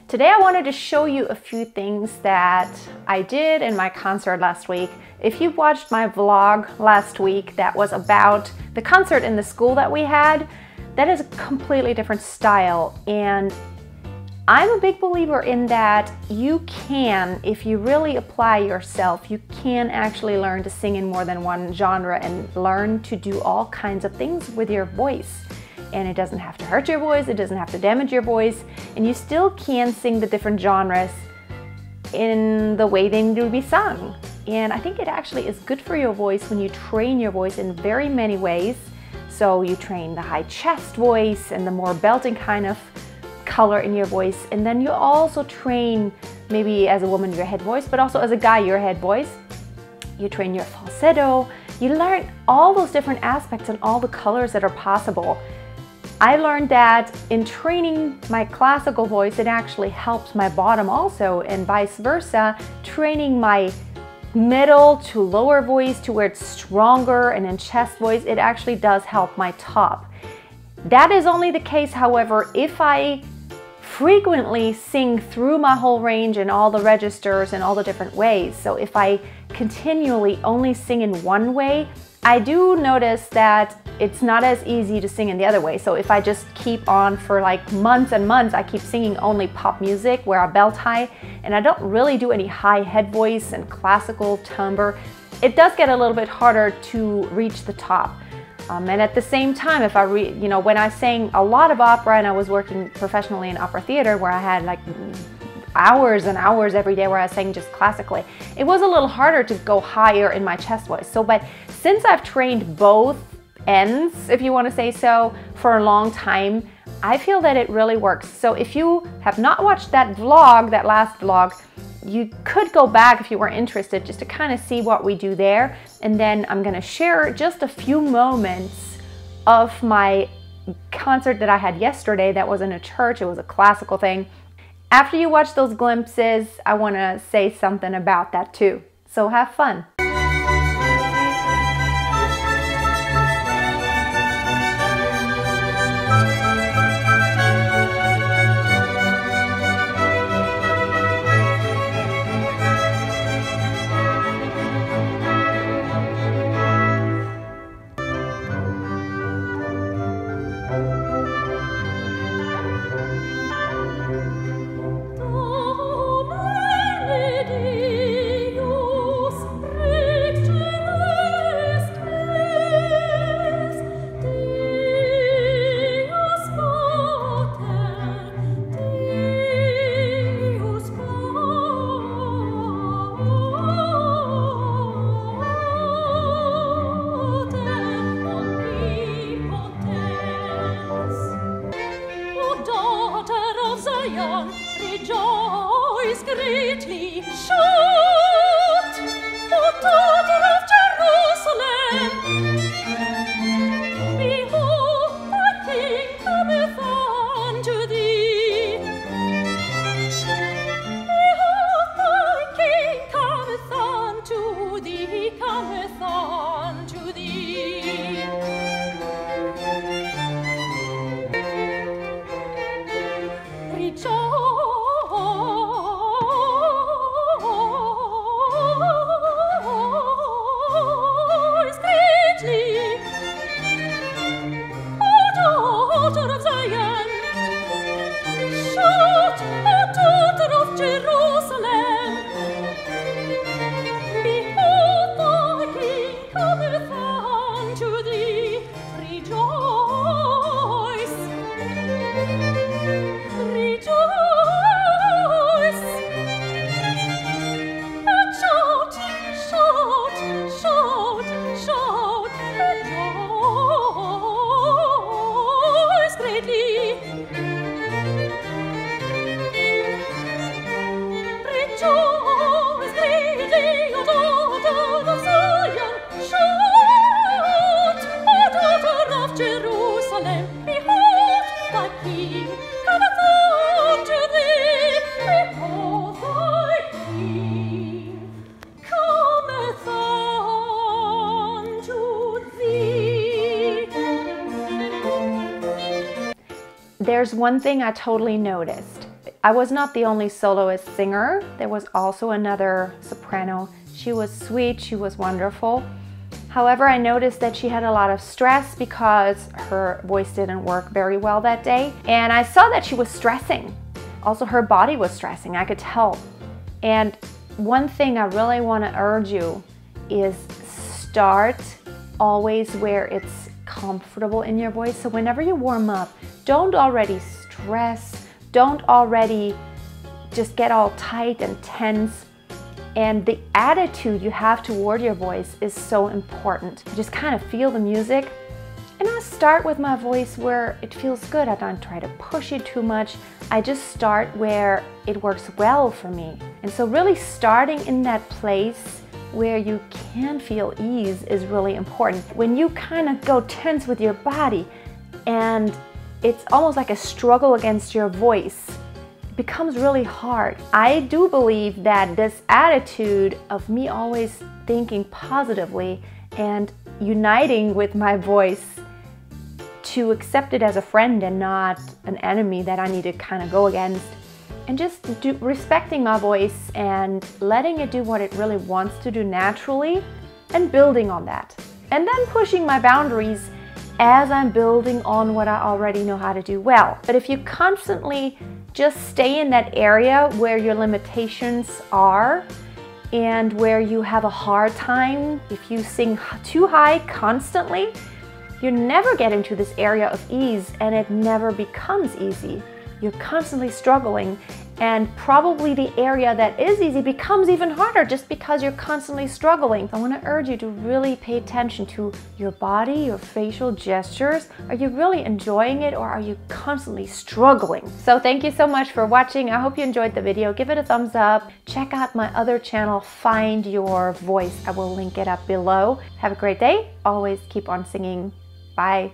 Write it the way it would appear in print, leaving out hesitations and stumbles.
Today I wanted to show you a few things that I did in my concert last week. If you watched my vlog last week that was about the concert in the school that we had, that is a completely different style, and I'm a big believer in that you can, if you really apply yourself, you can actually learn to sing in more than one genre and learn to do all kinds of things with your voice. And it doesn't have to hurt your voice, it doesn't have to damage your voice, and you still can sing the different genres in the way they need to be sung. And I think it actually is good for your voice when you train your voice in very many ways. So you train the high chest voice and the more belting kind of color in your voice, and then you also train, maybe as a woman, your head voice, but also as a guy, your head voice. You train your falsetto, you learn all those different aspects and all the colors that are possible. I learned that in training my classical voice, it actually helps my bottom also, and vice versa, training my middle to lower voice to where it's stronger, and in chest voice, it actually does help my top. That is only the case, however, if I frequently sing through my whole range and all the registers and all the different ways. So if I continually only sing in one way, I do notice that it's not as easy to sing in the other way. So if I just keep on for like months and months, I keep singing only pop music where I belt high and I don't really do any high head voice and classical timbre, it does get a little bit harder to reach the top. And at the same time, if I when I sang a lot of opera and I was working professionally in opera theater where I had like hours and hours every day where I sang just classically, it was a little harder to go higher in my chest voice. So, but since I've trained both ends, if you want to say so, for a long time, I feel that it really works. So if you have not watched that vlog, that last vlog, you could go back if you were interested just to kind of see what we do there. And then I'm going to share just a few moments of my concert that I had yesterday that was in a church. It was a classical thing. After you watch those glimpses, I want to say something about that too. So have fun. Rejoice greatly, shout, O daughter of Jerusalem. Behold, thy King cometh unto thee. Behold, thy King cometh unto thee, cometh unto thee. Rejoice. There's one thing I totally noticed. I was not the only soloist singer. There was also another soprano. She was sweet, she was wonderful. However, I noticed that she had a lot of stress because her voice didn't work very well that day. And I saw that she was stressing. Also, her body was stressing, I could tell. And one thing I really want to urge you is start always where it's comfortable in your voice. So whenever you warm up, don't already stress, don't already just get all tight and tense. And the attitude you have toward your voice is so important. Just kind of feel the music. And I start with my voice where it feels good. I don't try to push it too much. I just start where it works well for me. And so really starting in that place where you can feel ease is really important. When you kind of go tense with your body and it's almost like a struggle against your voice, it becomes really hard. I do believe that this attitude of me always thinking positively and uniting with my voice to accept it as a friend and not an enemy that I need to kind of go against, and just respecting my voice and letting it do what it really wants to do naturally and building on that. And then pushing my boundaries as I'm building on what I already know how to do well. But if you constantly just stay in that area where your limitations are and where you have a hard time, if you sing too high constantly, you never get into this area of ease and it never becomes easy. You're constantly struggling, and probably the area that is easy becomes even harder just because you're constantly struggling. I want to urge you to really pay attention to your body, your facial gestures. Are you really enjoying it, or are you constantly struggling? So thank you so much for watching. I hope you enjoyed the video. Give it a thumbs up. Check out my other channel, Find Your Voice. I will link it up below. Have a great day. Always keep on singing. Bye.